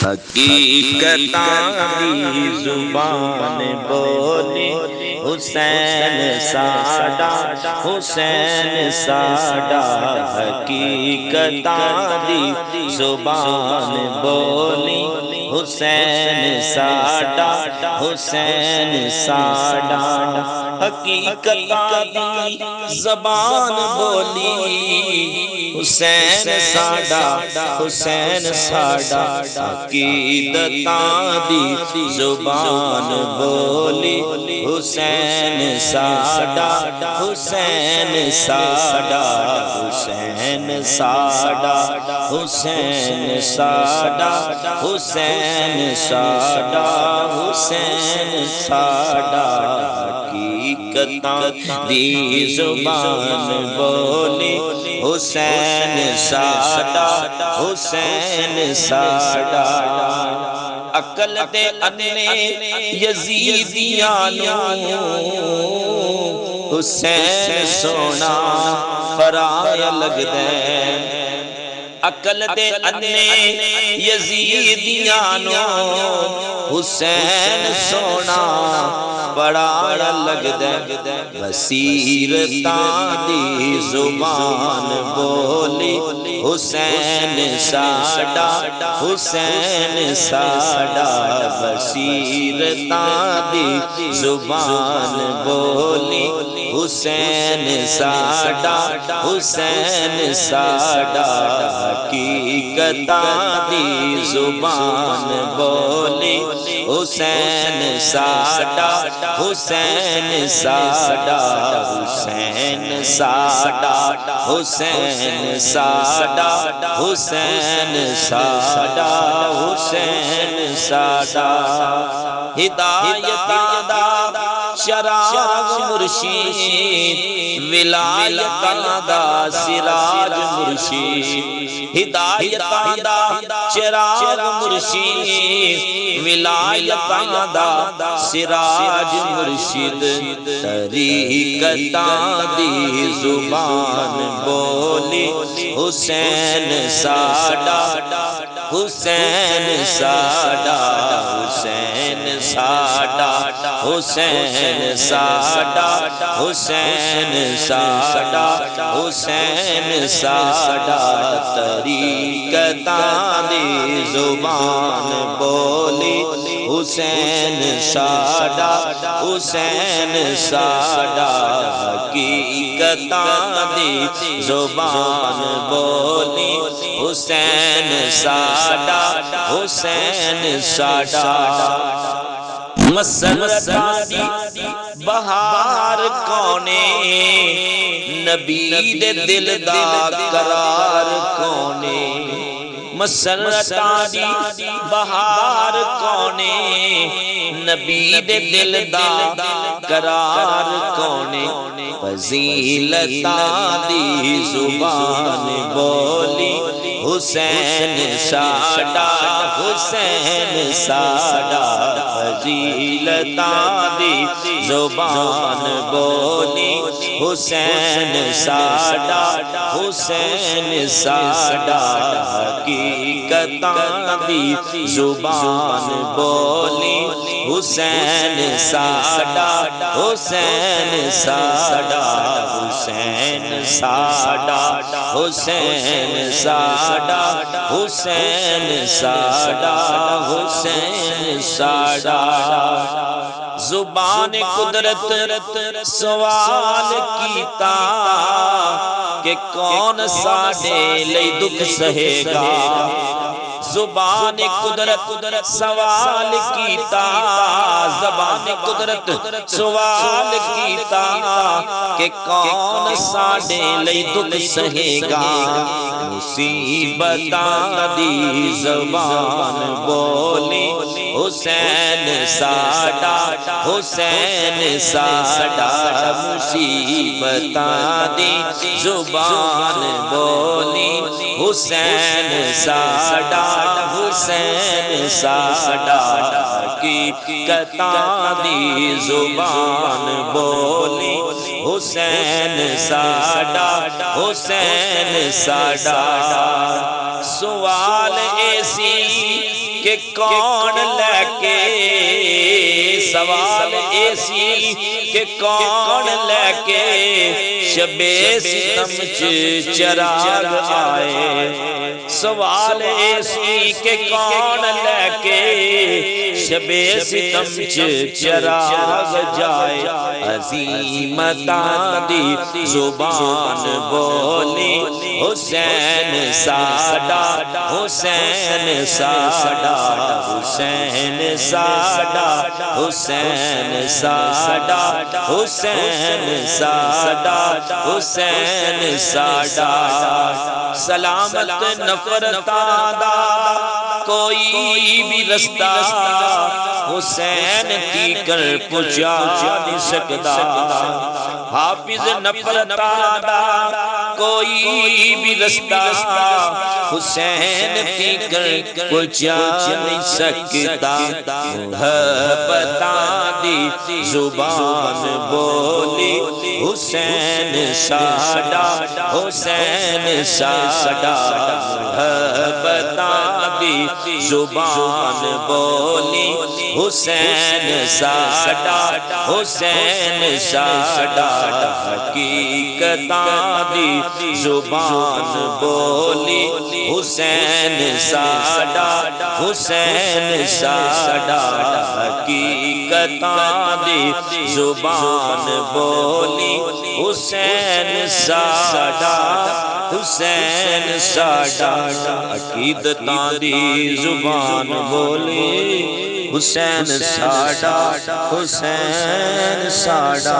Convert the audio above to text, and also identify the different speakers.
Speaker 1: حقیقتاں دی زبان بولی حسین ساڈا حسین ساڈا حقیقتاں دی زبان بولی حسین ساڈا حسین ساڈا حقیقتاں دی زبان بولی حسین ساڈا حسین ساڈا عقیدتاں دی زبان بولی حسین ساڈا حسین ساڈا حسین ساڈا حسین ساڈا حسین ساڈا حسین ساڈا حقیقتاں دی زبان بولی حسین ساڈا حسین ساڈا عقل دے انے یزیدیاں نوں حسین سونا پرایا لگدا ہے عقل دے انے یزیدیاں نوں حسین سونا بڑا لگدا بصیرتاں دی زبان بولی حسین ساڈا حسین ساڈا بصیرتاں دی زبان بولی حسین ساڈا حسین ساڈا حقیقتاں دی زبان بولی حسین ساڈا حسین ساڈا حسین ساڈا حسین ساڈا حسین ساڈا حسین ساڈا ہدایتاں دا چراغ مرشید ولایتاں دا سراج مرشید ہدایتاں دا چراغ مرشید ولایتاں دا سراج مرشد طریقتاں دی زبان بولی حسین ساڈا حسین ساڈا حسین ساڈا حسین ساڈا حسین ساڈا حسین ساڈا طریقتاں دی زبان بولی حسین ساڈا حسین ساڈا حقیقتاں دی زبان بولی حسین ساڈا حسین ساڈا مسرتاں دی بہار کونے نبی دے دل دا قرار کونے مسرتاں دی بہار کونے نبی دے دل دا قرار کونے فضیلتاں دی زبان بولی حسین ساڈا حسین ساڈا فضیلتاں دی زبان بولی حسین ساڈا حسین ساڈا حقیقتاں دی زبان بولی حسین ساڈا حسین ساڈا حسین ساڈا حسین ساڈا حسین ساڈا حسین ساڈا زبان قدرت سوال کیتا کہ کون ساڈے لئی دکھ سہے گا زبان قدرت سوال کیتا زبان قدرت سوال کیتا کہ کون ساڈے لئی دکھ سہے گا مصیبتاں دی زبان بولی حسین ساڈا حسین ساڈا مصیبتاں دی زبان بولی حسین ساڈا حسین ساڈا حقیقتاں دی زبان بولی حسین ساڈا حسین ساڈا سوال ایسی کہ کون لے کے سوال ایسی کہ کون لے کے شبِ ستم چراغ آئے سوال ایسی کہ کون لے کے شبِ ستم چراغ جائے عظیمتاں دی زبان بولی حسین ساڈا حسین ساڈا حسین ساڈا حسین ساڈا حسین ساڈا حسین ساڈا سلامت نفرتاں دا کوئی بھی رستہ حسین کی کر پہنچا نہیں سکتا حافظ نفرتاں دا کوئی بھی رستہ حسین کی کر پہنچا نہیں سکتا محبتاں دی زبان بولی حسین ساڈا حسین ساڈا محبتاں دی زبان بولی حسین ساڈا حسین ساڈا حقیقتاں دی زبان بولی حسین ساڈا حسین ساڈا حقیقتاں دی زبان بولی حسین ساڈا حسین ساڈا عقیدتاں دی زبان بولی حسین ساڈا حسین ساڈا